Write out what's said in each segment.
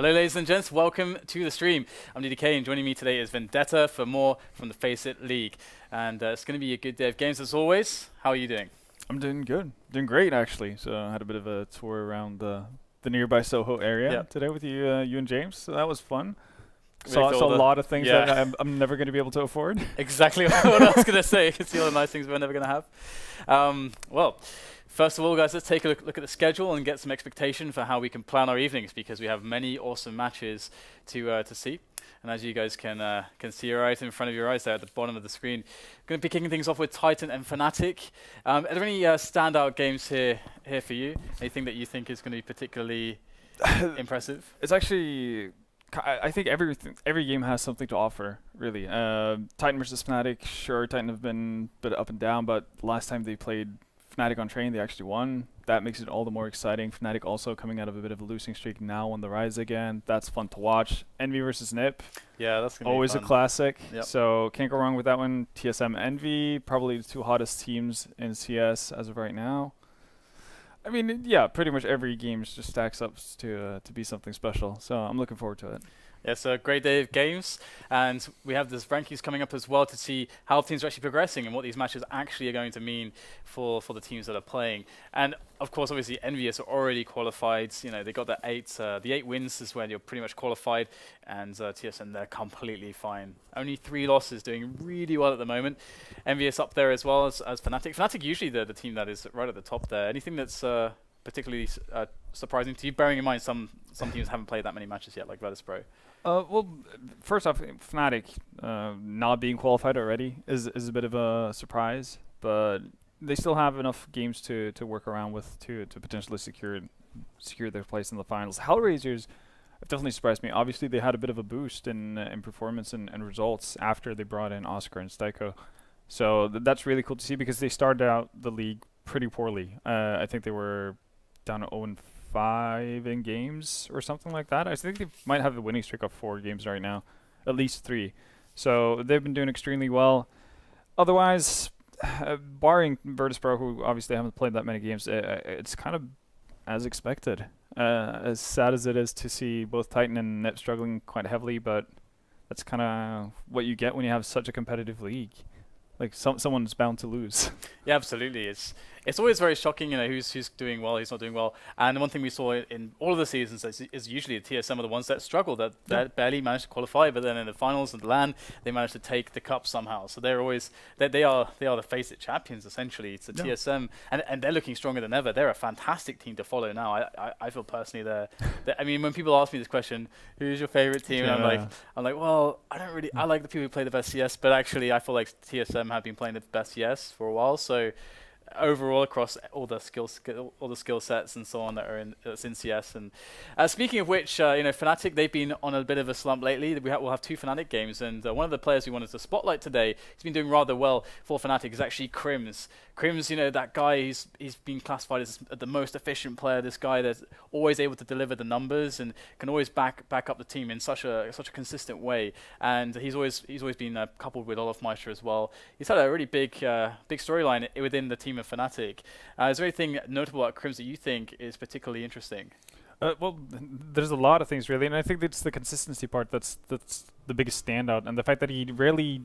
Hello ladies and gents, welcome to the stream. I'm DDK and joining me today is Vendetta for more from the FACEIT League. And it's going to be a good day of games as always. How are you doing? I'm doing good. Doing great actually. So I had a bit of a tour around the nearby Soho area today with you and James. So that was fun. Saw a lot of things that I'm never going to be able to afford. Exactly what I was going to say. You can see all the nice things we're never going to have. Well, first of all, guys, let's take a look at the schedule and get some expectation for how we can plan our evenings, because we have many awesome matches to see. And as you guys can see right in front of your eyes there at the bottom of the screen, going to be kicking things off with Titan and Fnatic. Are there any standout games here for you? Anything that you think is going to be particularly impressive? It's actually, I think every game has something to offer, really. Titan versus Fnatic, sure, Titan have been a bit up and down, but last time they played Fnatic on train, they actually won. That makes it all the more exciting. Fnatic also coming out of a bit of a losing streak, now on the rise again. That's fun to watch. Envy versus NiP. Yeah, that's gonna always be fun. A classic. Yep. So can't go wrong with that one. TSM Envy, probably the two hottest teams in CS as of right now. I mean, yeah, pretty much every game just stacks up to be something special. So I'm looking forward to it. Yeah, so a great day of games, and we have this rankings coming up as well to see how teams are actually progressing and what these matches actually are going to mean for the teams that are playing. And of course, obviously, Envious are already qualified. You know, they got the 8 wins is when you're pretty much qualified, and TSM, they're completely fine. Only 3 losses, doing really well at the moment. Envious up there as well as Fnatic. Fnatic usually the team that is right at the top there. Anything that's particularly surprising to you, bearing in mind some teams haven't played that many matches yet, like Virtus.pro? Well, first off, Fnatic not being qualified already is a bit of a surprise, but they still have enough games to work around with to potentially secure their place in the finals. HellRaisers have definitely surprised me. Obviously, they had a bit of a boost in performance and results after they brought in Oscar and Steiko. So that's really cool to see, because they started out the league pretty poorly. I think they were down to 0-5 in games or something like that. I think they might have a winning streak of 4 games right now, at least 3. So they've been doing extremely well. Otherwise, barring Virtus.pro, who obviously haven't played that many games, it's kind of as expected. As sad as it is to see both Titan and NiP struggling quite heavily, but that's kind of what you get when you have such a competitive league. Like someone's bound to lose. Yeah, absolutely. It's always very shocking, you know, who's doing well, who's not doing well. And one thing we saw in all of the seasons is usually the TSM are the ones that struggle, that barely managed to qualify, but then in the finals and the LAN, they managed to take the cup somehow. So they're always they are the FACEIT champions essentially. It's the TSM, and they're looking stronger than ever. They're a fantastic team to follow now. I feel personally I mean, when people ask me this question, who's your favorite team? And I'm like, well, I like the people who play the best CS, but actually I feel like TSM have been playing the best CS for a while. So overall, across all the skill sets and so on that are in CS. And speaking of which, you know, Fnatic, they've been on a bit of a slump lately. We'll have 2 Fnatic games, and one of the players we wanted to spotlight today, he's been doing rather well for Fnatic, is actually Crims. Crims, you know, that guy, he's been classified as the most efficient player. This guy that's always able to deliver the numbers and can always back up the team in such a consistent way. And he's always been coupled with Olofmeister as well. He's had a really big storyline within the team of Fnatic. Is there anything notable about Crims that you think is particularly interesting? Well, there's a lot of things really, and I think it's the consistency part that's the biggest standout, and the fact that he rarely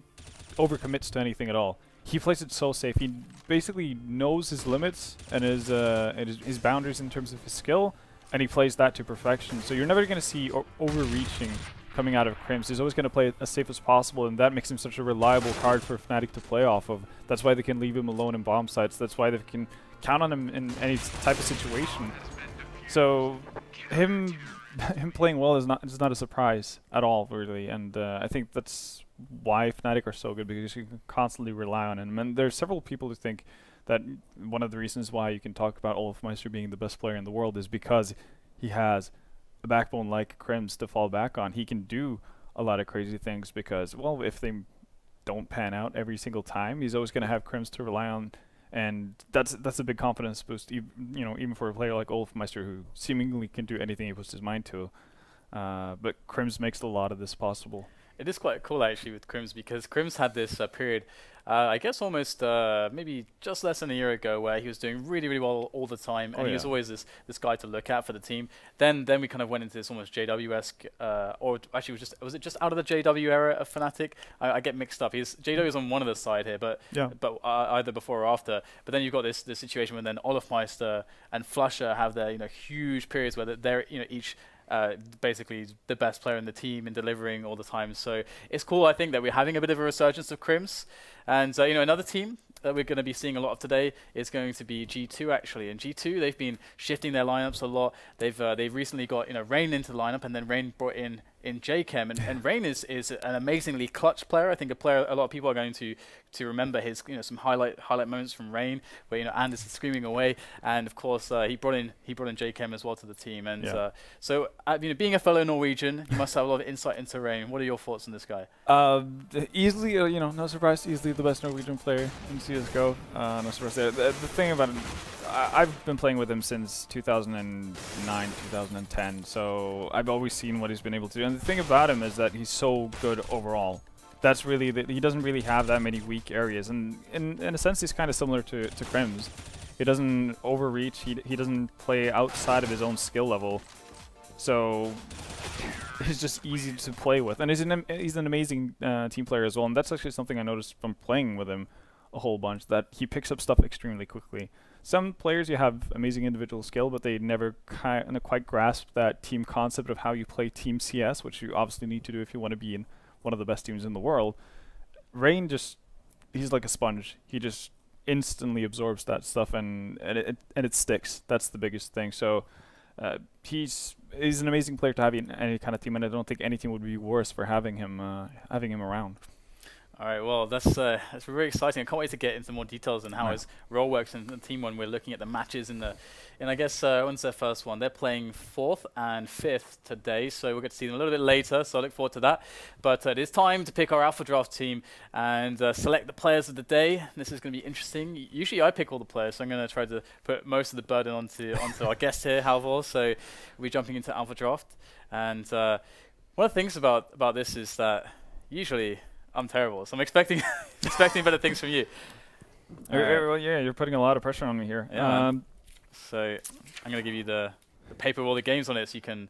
overcommits to anything at all. He plays it so safe. He basically knows his limits and his boundaries in terms of his skill, and he plays that to perfection. So you're never going to see overreaching coming out of Crims. He's always going to play it as safe as possible, and that makes him such a reliable card for Fnatic to play off of. That's why they can leave him alone in bomb sites. That's why they can count on him in any type of situation. So him playing well is not a surprise at all, really. And I think that's why Fnatic are so good, because you can constantly rely on him. And there's several people who think that one of the reasons why you can talk about Olofmeister being the best player in the world is because he has a backbone like Crims to fall back on. He can do a lot of crazy things because, well, if they don't pan out every single time, he's always going to have Crims to rely on, and that's a big confidence boost. Even for a player like Olofmeister, who seemingly can do anything he puts his mind to. But Crims makes a lot of this possible. It is quite cool actually with Crims, because Crims had this period, I guess almost maybe just less than a year ago, where he was doing really, really well all the time, and he was always this guy to look at for the team. Then we kind of went into this almost JW-esque, or actually was it just out of the JW era of Fnatic? I get mixed up. JW is on one of the side here, but either before or after. But then you've got this situation where then Olofmeister and Flusher have their huge periods where they're each basically the best player in the team and delivering all the time. So it's cool, I think, that we're having a bit of a resurgence of Crims. And another team that we're going to be seeing a lot of today is going to be G2 actually. And G2, they've been shifting their lineups a lot. They've recently got Rain into the lineup, and then Rain brought in J-Chem, and Rain is an amazingly clutch player. I think a lot of people are going to remember his some highlight moments from Rain, where Anders is screaming away, and of course he brought in J-Chem as well to the team. And so being a fellow Norwegian, you must have a lot of insight into Rain. What are your thoughts on this guy? Easily, no surprise, easily the best Norwegian player in CS:GO. No surprise there. The thing about him, I've been playing with him since 2009, 2010, so I've always seen what he's been able to do. And the thing about him is that he's so good overall. That's really he doesn't really have that many weak areas, and in a sense he's kind of similar to Crims. He doesn't overreach. He doesn't play outside of his own skill level, so he's just easy to play with. And he's an amazing team player as well. And that's actually something I noticed from playing with him a whole bunch, that he picks up stuff extremely quickly. Some players, you have amazing individual skill, but they never quite grasp that team concept of how you play team CS, which you obviously need to do if you want to be in one of the best teams in the world. Rain he's like a sponge. He just instantly absorbs that stuff, and it sticks. That's the biggest thing. So he's an amazing player to have in any kind of team, and I don't think any team would be worse for having him around. All right, well, that's really exciting. I can't wait to get into more details on how his role works in the team when we're looking at the matches and I guess when's their first one? They're playing 4th and 5th today, so we'll get to see them a little bit later, so I look forward to that. But it is time to pick our Alpha Draft team and select the players of the day. This is going to be interesting. Usually I pick all the players, so I'm going to try to put most of the burden onto our guest here, Halvor. So we'll be jumping into Alpha Draft. And one of the things about this is that usually I'm terrible, so I'm expecting better things from you. Well, yeah, you're putting a lot of pressure on me here. Yeah. So I'm going to give you the paper with all the games on it, so you can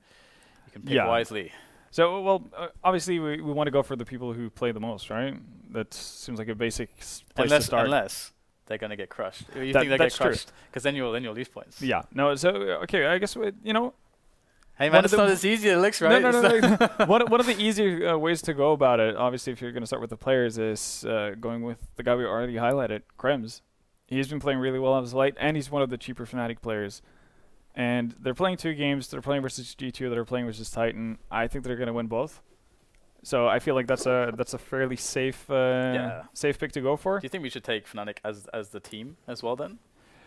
pick wisely. So, well, obviously we want to go for the people who play the most, right? That seems like a basic place to start. Unless they're going to get crushed. You think they get crushed? Because then you'll lose points. Yeah. No. So okay, I guess Hey man, it's not as easy as it looks, right? No. One of the easier ways to go about it, obviously, if you're going to start with the players, is going with the guy we already highlighted, Crims. He's been playing really well on his late, and he's one of the cheaper Fnatic players. And they're playing 2 games. They're playing versus G2. They're playing versus Titan. I think they're going to win both. So I feel like that's a fairly safe safe pick to go for. Do you think we should take Fnatic as the team as well then? Do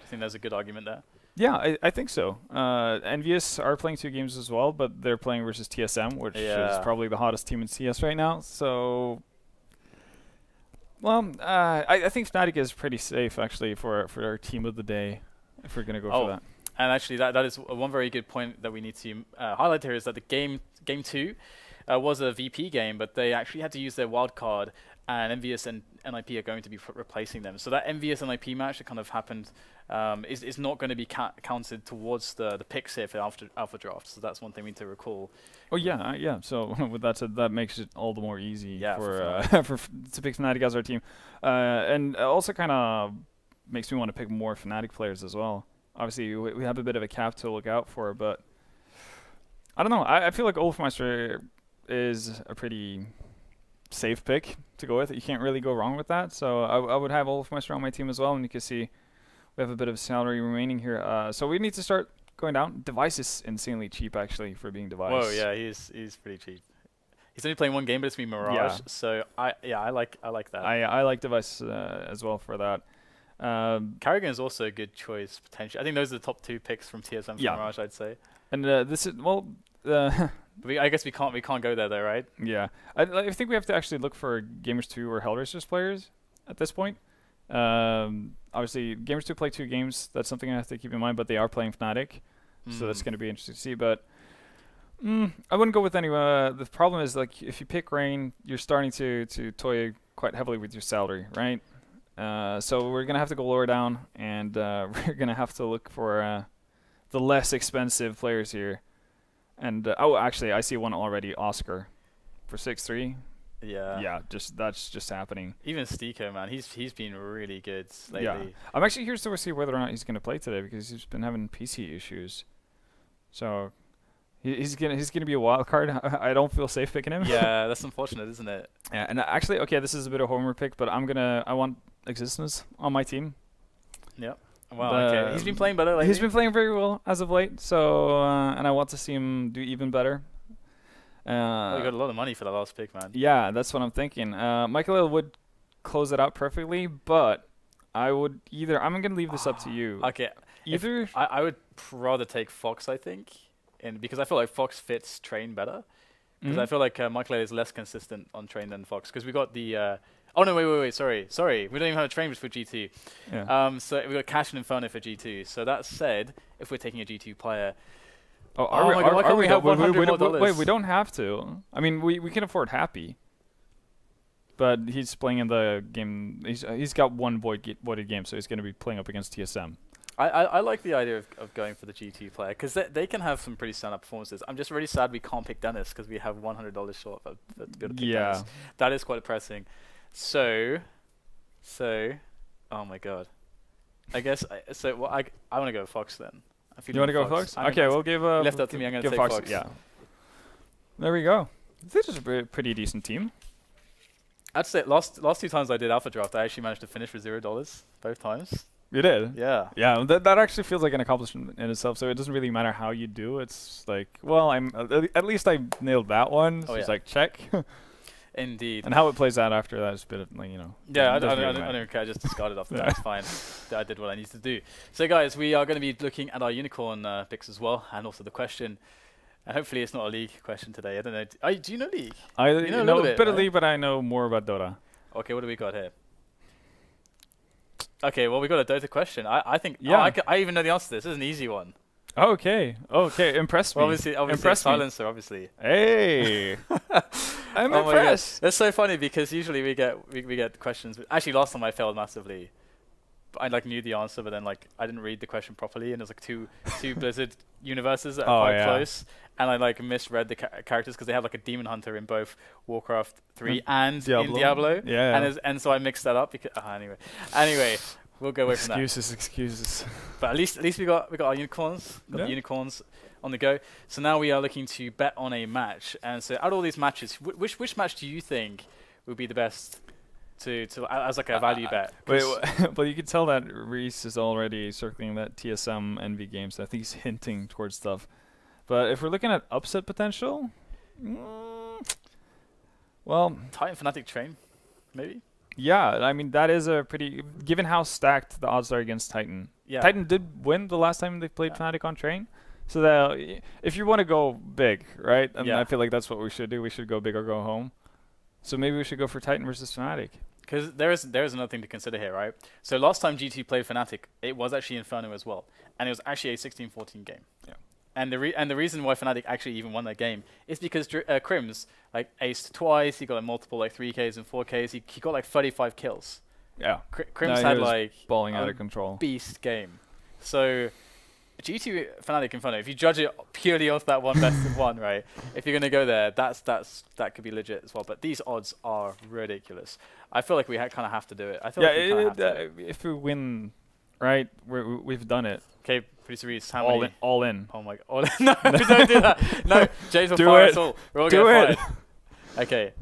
you think there's a good argument there? Yeah, I think so. Envious are playing 2 games as well, but they're playing versus TSM, which is probably the hottest team in CS right now. So, well, I think Fnatic is pretty safe, actually, for our team of the day, if we're going to go for that. And actually, that is one very good point that we need to highlight here, is that the game 2 was a VP game, but they actually had to use their wild card, and Envious and NIP are going to be replacing them. So that Envious NIP match that kind of happened is not going to be counted towards the picks here for Alpha Draft. So that's one thing we need to recall. Oh yeah. So with that said, that makes it all the more easy to pick Fnatic as our team, and also kind of makes me want to pick more Fnatic players as well. Obviously, we have a bit of a cap to look out for, but I don't know. I feel like Olofmeister is a pretty safe pick to go with. You can't really go wrong with that. So I would have Olofmeister on my team as well, and you can see we have a bit of salary remaining here. So we need to start going down. Device is insanely cheap, actually, for being Device. Whoa, yeah, he's pretty cheap. He's only playing 1 game, but it's been Mirage. Yeah. So I like that. I like Device as well for that. Carrigan is also a good choice potentially. I think those are the top 2 picks from TSM for Mirage, I'd say. And this is I guess we can't go there though, right? Yeah, I think we have to actually look for Gamers 2 or HellRaisers players at this point. Obviously, Gamers 2 play 2 games. That's something I have to keep in mind. But they are playing Fnatic, so that's going to be interesting to see. But I wouldn't go with any. The problem is, like, if you pick Rain, you're starting to toy quite heavily with your salary, right? So we're gonna have to go lower down, and we're gonna have to look for the less expensive players here. And oh, actually, I see one already, Oscar, for 6-3. Yeah. Yeah, that's just happening. Even Stiko, man, he's been really good lately. Yeah, I'm actually curious to see whether or not he's gonna play today because he's been having PC issues. So he's gonna be a wild card. I don't feel safe picking him. Yeah, that's unfortunate, isn't it? Yeah, and actually, okay, this is a bit of a homer pick, but I want Existence on my team. Yep. Wow. Okay. He's been playing better lately. He's been playing very well as of late. So and I want to see him do even better. Well, you got a lot of money for that last pick, man. Yeah, that's what I'm thinking. Michael would close it out perfectly, but I would either. I'm gonna leave this up to you. Okay. Either I would rather take Fox, I think, because I feel like Fox fits Train better. Because I feel like Michael is less consistent on Train than Fox. Because we got the. Oh no! Wait! Sorry. We don't even have a Train for G2. Yeah. So we got Cash and Inferno for G2. So that said, if we're taking a G2 player. Oh, my God! Why can't we have $100 more? Wait, we don't have to. I mean, we can afford Happy. But he's playing in the game. He's got one voided game, so he's going to be playing up against TSM. I like the idea of going for the G2 player because they can have some pretty stand-up performances. I'm just really sad we can't pick Dennis because we have $100 short to be able to pick Dennis. That is quite depressing. So, oh my God. I guess I want to go with Fox then. You want to go with Fox? Okay, we'll give left up to me. I'm going to take Fox. Yeah. There we go. This is a pretty decent team. I'd say last two times I did Alpha Draft, I actually managed to finish for $0 both times. You did? Yeah. Yeah, that actually feels like an accomplishment in itself. So it doesn't really matter how you do. It's like, well, at least I nailed that one. So it's like check. Indeed. And how it plays out after that is a bit of, like, you know. Yeah, I don't care. I just discarded off the bat. It's fine. I did what I needed to do. So, guys, we are going to be looking at our unicorn picks as well, and also the question. And hopefully, it's not a League question today. I don't know. Do you know League? I know a bit of League, but I know more about Dota. Okay, what do we got here? Okay, well, we got a Dota question. I think. Yeah. I even know the answer to this. This is an easy one. Okay. Impress me. Well, obviously, Silencer, obviously. Hey. I'm impressed. That's so funny because usually we get questions. Actually, last time I failed massively. I knew the answer, but then I didn't read the question properly, and there's two Blizzard universes that are quite close, and I misread the characters because they have a demon hunter in both Warcraft 3 and in Diablo. Yeah. And so I mixed that up because anyway. We'll go away from that. Excuses. But at least we got our unicorns. Got the unicorns on the go. So now we are looking to bet on a match. And so out of all these matches, which match do you think would be the best to as a value bet? Wait, well, you can tell that Reese is already circling that TSM Envy game, so I think he's hinting towards stuff. But if we're looking at upset potential, well, Titan Fnatic Train, maybe. Yeah, I mean, that is a pretty... Given how stacked the odds are against Titan. Yeah. Titan did win the last time they played Fnatic on Train. So that if you want to go big, right? And I feel like that's what we should do. We should go big or go home. So maybe we should go for Titan versus Fnatic. Because there is another thing to consider here, right? So last time G2 played Fnatic, it was actually Inferno as well. And it was actually a 16-14 game. Yeah. And the reason why Fnatic actually even won that game is because Crims aced twice. He got multiple 3Ks and 4Ks. He got 35 kills. Yeah. Crims had balling out of control. Beast game. So G2 Fnatic Inferno. If you judge it purely off that one best of one, right? If you're gonna go there, that could be legit as well. But these odds are ridiculous. I feel like we kind of have to do it. I feel like we have to. If we win, right? We've done it. Okay, producer Reese, how all many? All in. Oh my God! All in. No, don't do that. No, James will fire us all. We're all getting fired. Okay.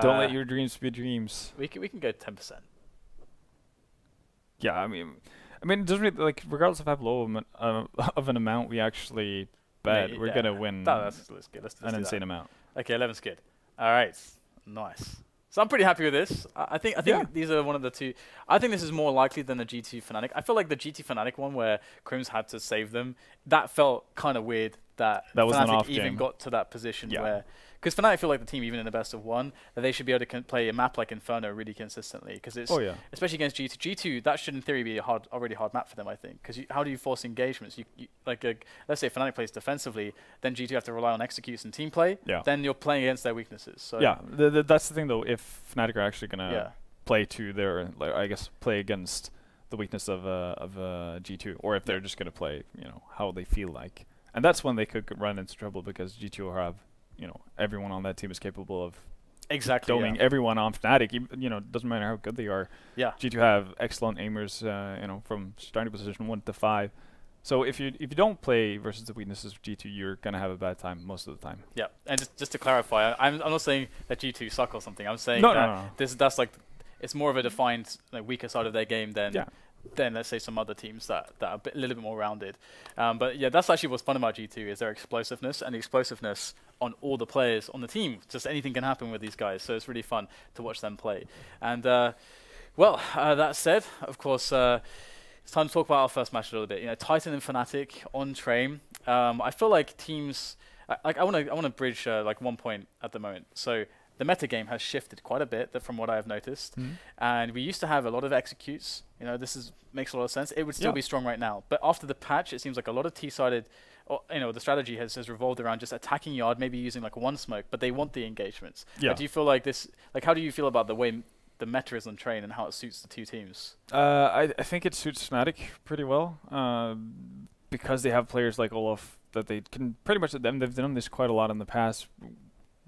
Don't let your dreams be dreams. We can go 10%. Yeah, I mean, it doesn't really, regardless of how low of an amount we actually bet, we're gonna win. That's good. Let's an insane amount. Okay, 11's good. All right, nice. So I'm pretty happy with this. I think these are one of the two. I think this is more likely than the G2 Fnatic. I feel like the G2 Fnatic one where Crims had to save them, that felt kind of weird that was an Fnatic off even game. got to that position where, because Fnatic feel like the team, even in the best of one, that they should be able to play a map like Inferno really consistently. Because it's, especially against G2. G2, that should in theory be a already hard map for them, I think. Because how do you force engagements? Let's say Fnatic plays defensively, then G2 have to rely on executes and team play. Then you're playing against their weaknesses. So that's the thing though. If Fnatic are actually gonna play to their, I guess, play against the weakness of G2, or if they're just gonna play, how they feel like. And that's when they could run into trouble, because G2 will have, everyone on that team is capable of doming everyone on Fnatic. It doesn't matter how good they are. G2 have excellent aimers, from starting position 1 to 5. So if you don't play versus the weaknesses of G2, you're gonna have a bad time most of the time. Yeah, and just to clarify, I'm not saying that G2 suck or something. I'm saying that's like, it's more of a defined weaker side of their game than let's say some other teams that are a little bit more rounded. But yeah, that's actually what's fun about G2 is their explosiveness, and the explosiveness on all the players on the team. Just anything can happen with these guys, so it's really fun to watch them play. And that said, of course, it's time to talk about our first match a little bit. Titan and Fnatic on Train. I feel like teams, I want to bridge 1 point at the moment. So the meta game has shifted quite a bit from what I've noticed, and we used to have a lot of executes. This makes a lot of sense. It would still be strong right now, but after the patch, it seems like a lot of T-sided, the strategy has revolved around just attacking yard, maybe using one smoke, but they want the engagements. Do you feel like this? How do you feel about the way the meta is on Train and how it suits the two teams? I think it suits Fnatic pretty well, because they have players like Olaf that they can pretty much. They've done this quite a lot in the past.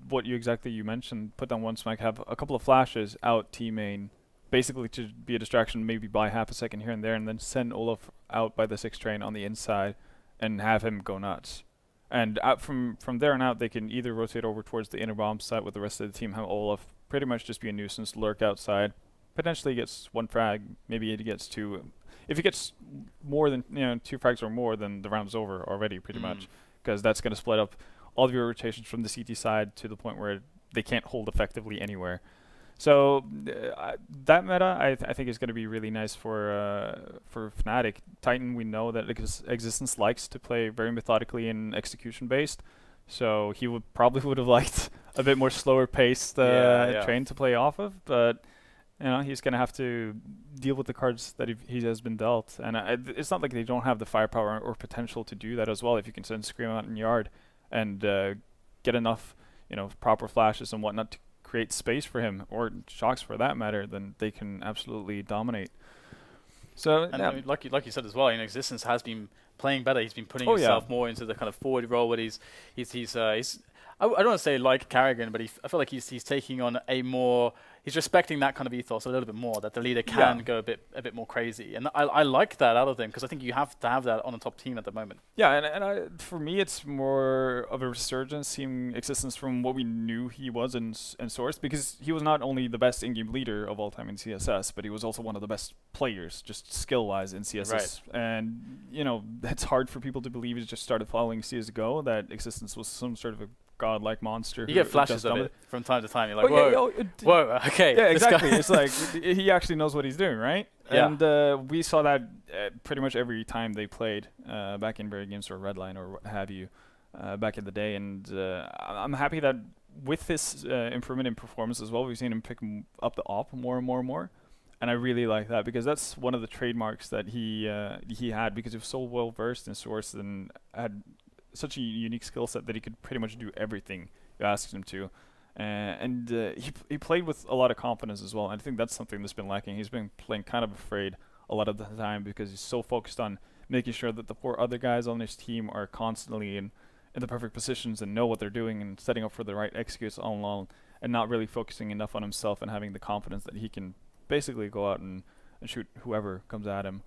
What you mentioned, put down one smack, have a couple of flashes out T main, basically to be a distraction, maybe buy half a second here and there, and then send Olaf out by the 6 train on the inside and have him go nuts. And out from there on out, they can either rotate over towards the inner bomb site with the rest of the team, have Olaf pretty much just be a nuisance, lurk outside, potentially gets 1 frag, maybe he gets 2. If he gets more than 2 frags or more, then the round's over already pretty much, because that's going to split up all of your rotations from the CT side to the point where they can't hold effectively anywhere. So that meta, I think, is going to be really nice for Fnatic. Titan, we know that Existence likes to play very methodically and execution-based, so he would have liked a bit more slower-paced Train to play off of, but he's going to have to deal with the cards that he has been dealt. And it's not like they don't have the firepower or potential to do that as well. If you can send Scream out in yard and get enough, proper flashes and whatnot to create space for him, or shocks for that matter, then they can absolutely dominate. So, and I mean, like you said as well, Existence has been playing better. He's been putting himself more into the kind of forward role, where he's I don't want to say like Carrigan, but I feel like he's taking on he's respecting that kind of ethos a little bit more, that the leader can go a bit more crazy, and I like that out of them, because I think you have to have that on a top team at the moment. Yeah, and for me, it's more of a resurgence seeing Existence from what we knew he was in Source, because he was not only the best in-game leader of all time in CSS, but he was also one of the best players, just skill-wise in CSS. Right. And that's hard for people to believe. He just started following CS:GO, that Existence was some sort of a godlike monster. You get flashes of it from time to time. You're like, whoa, okay. Yeah, exactly. It's like he actually knows what he's doing, right? Yeah. And we saw that pretty much every time they played back in Barrier Games or Redline or what have you back in the day. And I'm happy that with this improvement in performance as well, we've seen him pick up the op more and more and more. And I really like that, because that's one of the trademarks that he had, because he was so well versed in Source and had such a unique skill set that he could pretty much do everything you asked him to. And he played with a lot of confidence as well. And I think that's something that's been lacking. He's been playing kind of afraid a lot of the time, because he's so focused on making sure that the 4 other guys on his team are constantly in the perfect positions and know what they're doing and setting up for the right executes all along, and not really focusing enough on himself and having the confidence that he can basically go out and shoot whoever comes at him.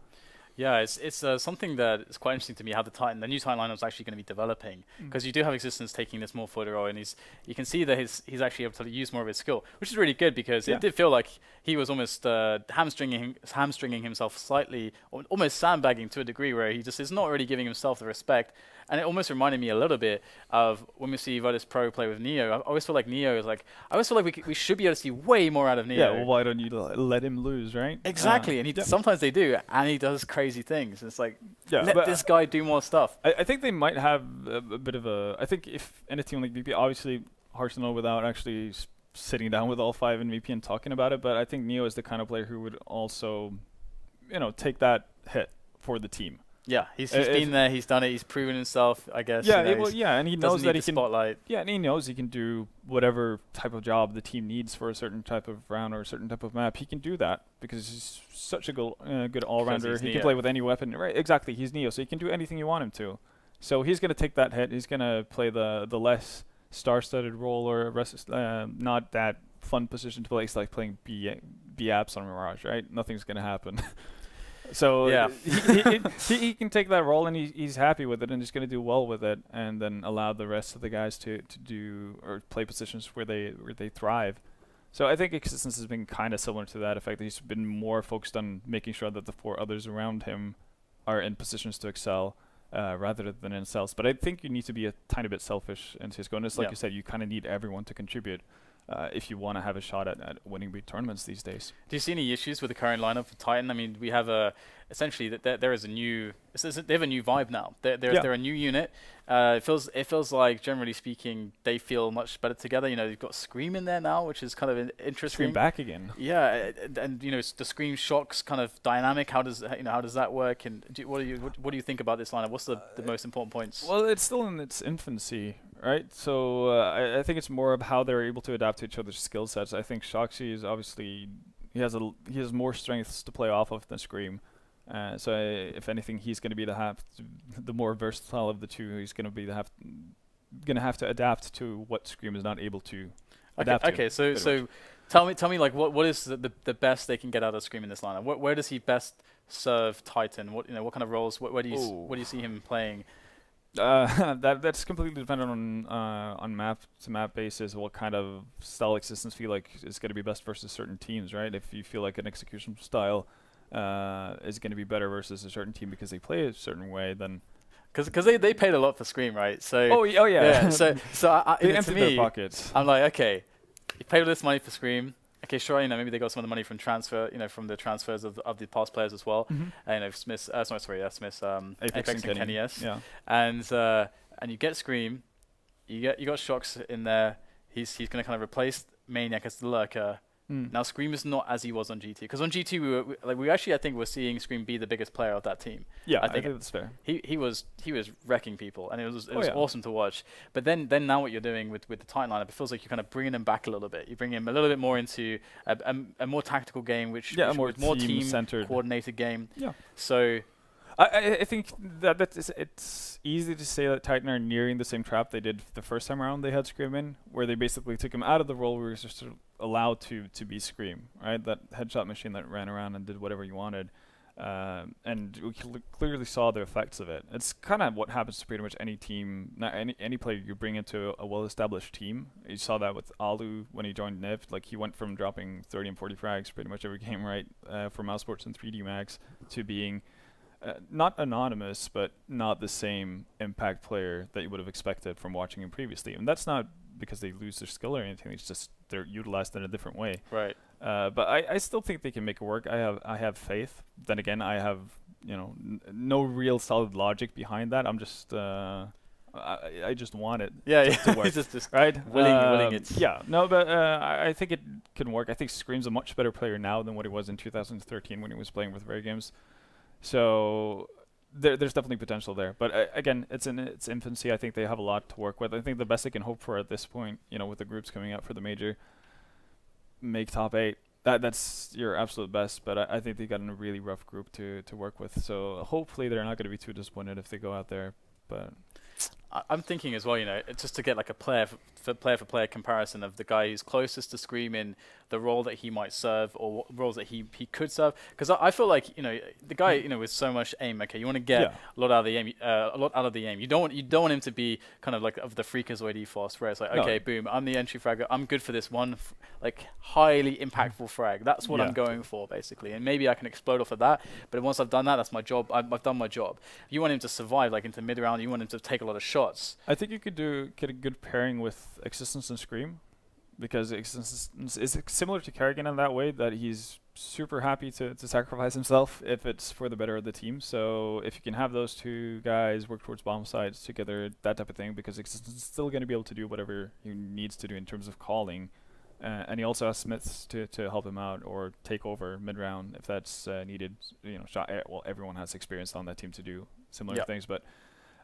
Yeah, it's something that is quite interesting to me, how the new Titan lineup is actually going to be developing, because you do have Existence taking this more forward role, and you can see that he's actually able to use more of his skill, which is really good, because it did feel like he was almost hamstringing himself slightly, almost sandbagging to a degree, where he just is not really giving himself the respect. And it almost reminded me a little bit of when we see Virtus.pro play with Neo. I always feel like Neo is like, I always feel like we should be able to see way more out of Neo. Yeah, well, why don't you let him lose, right? Exactly, and sometimes they do, and he does crazy things. It's like, let this guy do more stuff. I think they might have a bit of a... I think if in a team like BP, obviously hard to know without actually sitting down with all 5 in VP and talking about it. But I think Neo is the kind of player who would also, take that hit for the team. Yeah, he's been there, he's done it, he's proven himself, I guess. Yeah, and he knows that he can. Spotlight. Yeah, and he knows he can do whatever type of job the team needs for a certain type of round or a certain type of map. He can do that because he's such a good all-rounder. He can play with any weapon. Right, exactly. He's Neo, so he can do anything you want him to. So he's going to take that hit. He's going to play the less star-studded role or not that fun position to play. It's like playing B apps on Mirage, right? Nothing's going to happen. So yeah. he can take that role and he's happy with it and he's going to do well with it, and then allow the rest of the guys to do or play positions where they thrive. So I think Existence has been kind of similar to that effect. He's been more focused on making sure that the 4 others around him are in positions to excel rather than in cells. But I think you need to be a tiny bit selfish in CSGO. And it's like you said, you kind of need everyone to contribute if you want to have a shot at winning big tournaments these days. Do you see any issues with the current lineup for Titan? I mean, we have essentially there is a new. They have a new vibe now. They're a new unit. It feels like, generally speaking, they feel much better together. You've got Scream in there now, which is kind of interesting. Scream back again. Yeah, and the Scream shocks kind of dynamic. How does that work? And what do you think about this lineup? What's the most important points? Well, it's still in its infancy, right? So I think it's more of how they're able to adapt to each other's skill sets. I think Shoxy is obviously he has more strengths to play off of than Scream. So if anything, he's going to be the more versatile of the two. He's going to have to adapt to what Scream is not able to adapt to. Okay, so tell me like what is the best they can get out of Scream in this lineup? Where does he best serve Titan? What kind of roles? Where do you see him playing? That's completely dependent on map to map basis. What kind of style Existence feel like is going to be best versus certain teams, right? If you feel like an execution style is going to be better versus a certain team because they play a certain way, then because they paid a lot for Scream, right? So yeah. So they emptied their pockets. I'm like, okay, you paid all this money for Scream. Okay, sure, maybe they got some of the money from from the transfers of the past players as well. Smith, Smith, Apex and Kenny, yes. Yeah. And you get Scream, you got Shox in there. He's going to kind of replace Maniac as the lurker. Now Scream is not as he was on G2, because on G2 I think we're seeing Scream be the biggest player of that team. Yeah, I think that's fair. He was wrecking people, and it was awesome to watch. But then now what you're doing with the Titan lineup, it feels like you're kind of bringing him back a little bit. You bring him a little bit more into a more tactical game, with more team coordinated game. Yeah. So I think it's easy to say that Titan are nearing the same trap they did the first time around they had Scream in, where they basically took him out of the role where he was just allowed to be Scream, right? That headshot machine that ran around and did whatever you wanted. And we clearly saw the effects of it. It's kind of what happens to pretty much any team, any player you bring into a well-established team. You saw that with Alu when he joined NIF. Like, he went from dropping 30 and 40 frags pretty much every game, right, for Mousesports and 3D Max, to being not anonymous, but not the same impact player that you would have expected from watching him previously. And that's not because they lose their skill or anything. It's just they're utilized in a different way. Right. But I still think they can make it work. I have faith. Then again, I have no real solid logic behind that. I'm just I just want it. To work, just right. Willing it. Yeah. No, but I think it can work. I think Scream's a much better player now than what he was in 2013 when he was playing with Rare Games. So there's definitely potential there. But again, it's in its infancy. I think they have a lot to work with. I think the best they can hope for at this point, with the groups coming out for the major, make top 8. That's your absolute best. But I think they got in a really rough group to work with. So hopefully they're not going to be too disappointed if they go out there. But I'm thinking as well, just to get like a player for player comparison of the guy who's closest to Scream in the role that he might serve, or roles that he could serve. Because I feel like the guy with so much aim. Okay, you want to get a lot out of the aim. You don't want him to be kind of like of the freakazoid ethos, where it's like, okay, boom, I'm the entry fragger. I'm good for this one like highly impactful frag. That's what I'm going for basically, and maybe I can explode off of that. But once I've done that, that's my job. I've done my job. You want him to survive like into mid round. You want him to take a lot of shots. I think you could get a good pairing with Existence and Scream, because Existence is similar to Kerrigan in that way, that he's super happy to sacrifice himself if it's for the better of the team. So if you can have those two guys work towards bomb sites together, that type of thing, because it's still going to be able to do whatever he needs to do in terms of calling. And he also has Smiths to help him out or take over mid-round if that's needed. You know, well, everyone has experience on that team to do similar things, but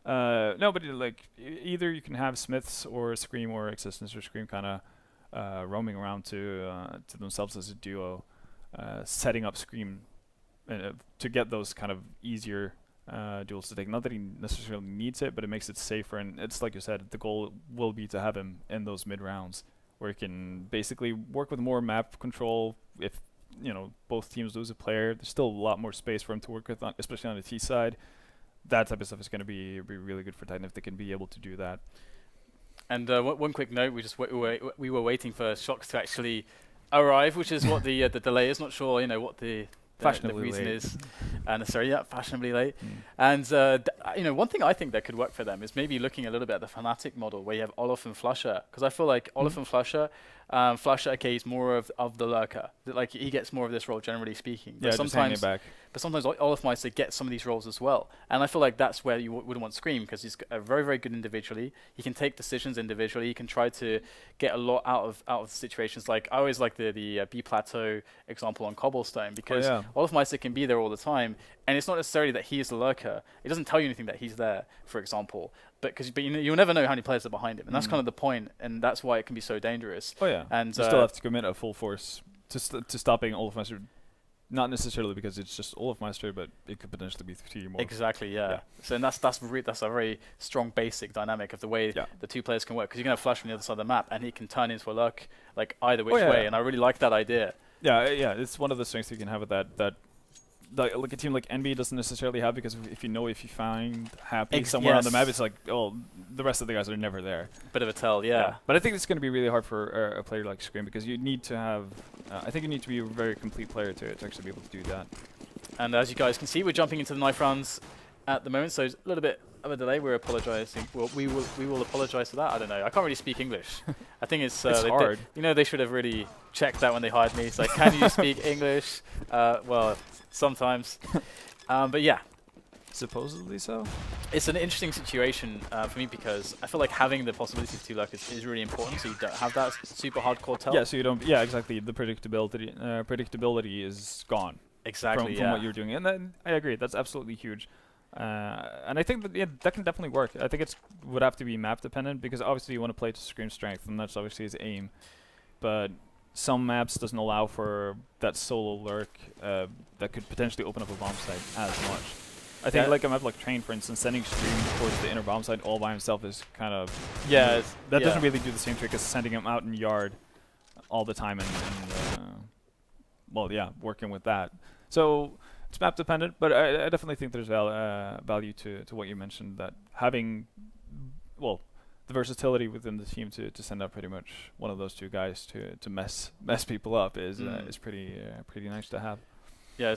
no, but like either you can have Smiths or Scream or Existence or Scream kind of roaming around to themselves as a duo, setting up Scream to get those kind of easier duels to take. Not that he necessarily needs it, but it makes it safer, and it's like you said, the goal will be to have him in those mid-rounds where he can basically work with more map control. If, you know, both teams lose a player, there's still a lot more space for him to work with, especially on the T side. That type of stuff is going to be really good for Titan if they can be able to do that. And one quick note: we were waiting for Shocks to actually arrive, which is what the delay is. Not sure, you know, what the reason is necessarily. Yeah, fashionably late. And you know, one thing I think that could work for them is maybe looking a little bit at the Fnatic model, where you have Olof and Flusher, because I feel like Olof and Flusher. Flusher, okay, he's more of the lurker. Like, he gets more of this role, generally speaking. Yeah, but sometimes Olof might get some of these roles as well. And I feel like that's where you wouldn't want Scream, because he's very, very good individually. He can take decisions individually. He can try to get a lot out of situations. Like, I always like the B Plateau example on Cobblestone, because Olof Meister can be there all the time. And it's not necessarily that he is the lurker. It doesn't tell you anything that he's there, for example. But you'll never know how many players are behind him, and that's kind of the point, and that's why it can be so dangerous. Oh yeah, and you still have to commit a full force to stopping Olafmeister, not necessarily because it's just Olafmeister, but it could potentially be 3 more. Exactly, yeah. So and that's a very strong basic dynamic of the way the two players can work, because you can have Flash on the other side of the map, and he can turn into a lurk like either which way, and I really like that idea. Yeah, it's one of the strengths you can have with that. Like a team like NB doesn't necessarily have, because if you find Happy somewhere on the map, it's like, oh, the rest of the guys are never there. Bit of a tell, yeah. But I think it's going to be really hard for a player like Scream, because you need to have, I think you need to be a very complete player to actually be able to do that. And as you guys can see, we're jumping into the knife rounds at the moment, so it's a little bit of a delay. We're apologizing. Well, we will apologize for that. I don't know. I can't really speak English. I think it's hard. You know, they should have really checked that when they hired me. It's like, can you speak English? Well, sometimes. But yeah. Supposedly so. It's an interesting situation for me, because I feel like having the possibility of 2 lurkers is really important, so you don't have that super hardcore tell. Yeah, so you don't. Yeah, exactly. The predictability is gone. Exactly. From what you're doing, and then I agree. That's absolutely huge. And I think that that can definitely work. I think would have to be map dependent, because obviously you want to play to Scream strength, and that's obviously his aim. But some maps doesn't allow for that solo lurk that could potentially open up a bomb site as much. I think like a map like Train, for instance, sending Scream towards the inner bomb site all by himself is kind of that doesn't really do the same trick as sending him out in yard all the time and well, yeah, working with that. So it's map dependent, but I definitely think there's value to what you mentioned, that having the versatility within the team to send out pretty much one of those 2 guys to mess people up is pretty nice to have. Yeah,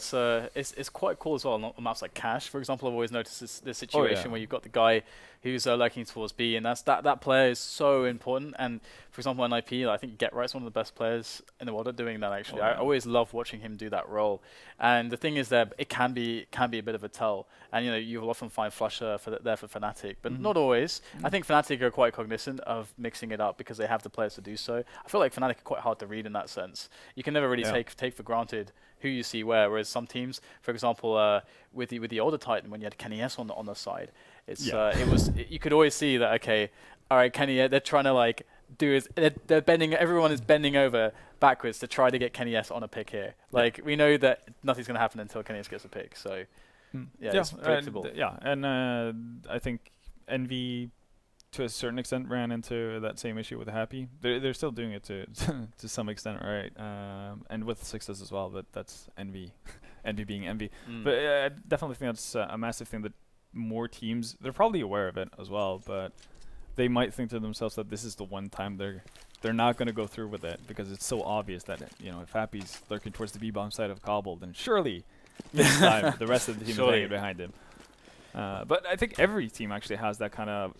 it's quite cool as well on maps like Cash, for example. I've always noticed this situation where you've got the guy who's lurking towards B, and that player is so important. And for example, on IP, I think GetRight's one of the best players in the world at doing that. Actually, I always love watching him do that role. And the thing is that it can be a bit of a tell. And you know, you will often find Flusher there for Fnatic, but not always. I think Fnatic are quite cognizant of mixing it up, because they have the players to do so. I feel like Fnatic are quite hard to read in that sense. You can never really take for granted who you see where. Whereas some teams, for example, with the older Titan, when you had Kenny S on the side, you could always see that, okay, all right, Kenny, they're trying to like they're bending. Everyone is bending over backwards to try to get Kenny S on a pick here. Like, we know that nothing's going to happen until Kenny S gets a pick. So it's predictable. And I think Envy, to a certain extent, ran into that same issue with Happy. They're still doing it to to some extent, right? And with Sixes as well, but that's Envy, Envy being Envy. But I definitely think that's a massive thing that more teams, they're probably aware of it as well, but they might think to themselves that this is the one time they're not going to go through with it, because it's so obvious that, you know, if Happy's lurking towards the B-bomb side of Cobble, then surely this time the rest of the team is laying it behind him. But I think every team actually has that kind of